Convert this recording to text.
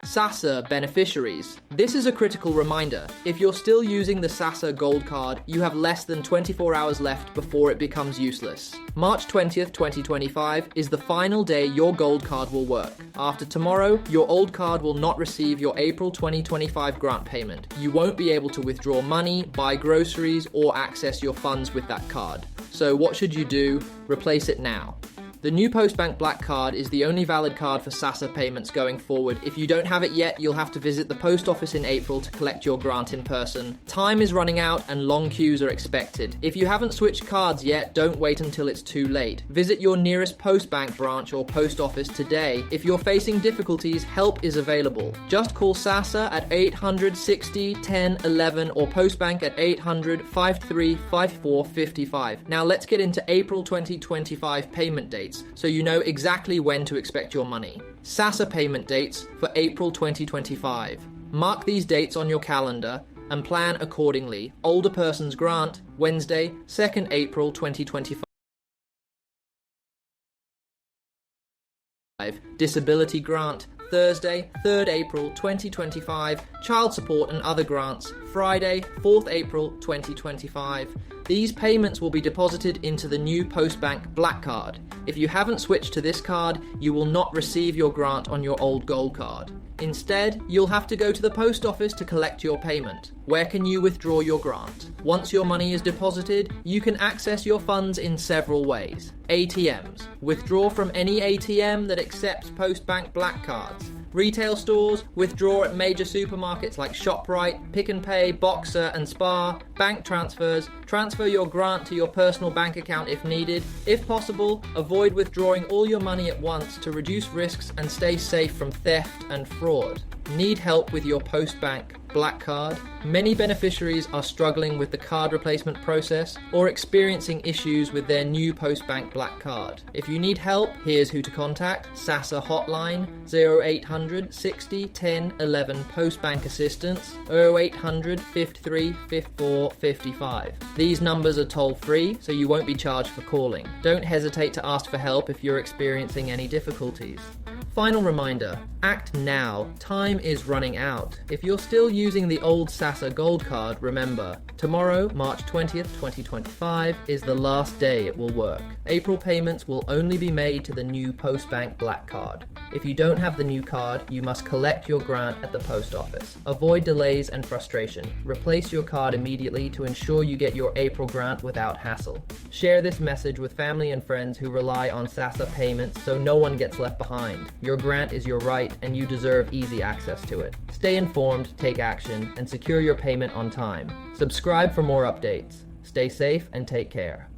SASSA beneficiaries. This is a critical reminder. If you're still using the SASSA Gold Card, you have less than 24 hours left before it becomes useless. March 20th, 2025 is the final day your Gold Card will work. After tomorrow, your old card will not receive your April 2025 grant payment. You won't be able to withdraw money, buy groceries, or access your funds with that card. So what should you do? Replace it now. The new Postbank Black Card is the only valid card for SASSA payments going forward. If you don't have it yet, you'll have to visit the post office in April to collect your grant in person. Time is running out and long queues are expected. If you haven't switched cards yet, don't wait until it's too late. Visit your nearest Postbank branch or post office today. If you're facing difficulties, help is available. Just call SASSA at 800 60 10 11 or Postbank at 800 53 54 55. Now let's get into April 2025 payment dates, so you know exactly when to expect your money. SASSA payment dates for April 2025. Mark these dates on your calendar and plan accordingly. Older Person's Grant, Wednesday, 2nd April 2025. Disability Grant, Thursday, 3rd April 2025. Child Support and Other Grants, Friday, 4th April 2025. These payments will be deposited into the new Postbank Black Card. If you haven't switched to this card, you will not receive your grant on your old Gold Card. Instead, you'll have to go to the post office to collect your payment. Where can you withdraw your grant? Once your money is deposited, you can access your funds in several ways. ATMs. Withdraw from any ATM that accepts Postbank Black Cards. Retail stores. Withdraw at major supermarkets like ShopRite, Pick n Pay, Boxer and Spar. Bank transfers. Transfer your grant to your personal bank account if needed. If possible, avoid withdrawing all your money at once to reduce risks and stay safe from theft and fraud. Need help with your Postbank Black Card? Many beneficiaries are struggling with the card replacement process or experiencing issues with their new Postbank Black Card. If you need help, here's who to contact. SASSA Hotline 0800 60 10 11 Postbank Assistance 0800 53 54 55. These numbers are toll free, so you won't be charged for calling. Don't hesitate to ask for help if you're experiencing any difficulties. Final reminder, act now. Time is running out. If you're still using the old SASSA Gold Card, remember, tomorrow, March 20th, 2025, is the last day it will work. April payments will only be made to the new Postbank Black Card. If you don't have the new card, you must collect your grant at the post office. Avoid delays and frustration. Replace your card immediately to ensure you get your April grant without hassle. Share this message with family and friends who rely on SASSA payments so no one gets left behind. Your grant is your right and you deserve easy access to it. Stay informed, take action, and secure your payment on time. Subscribe for more updates. Stay safe and take care.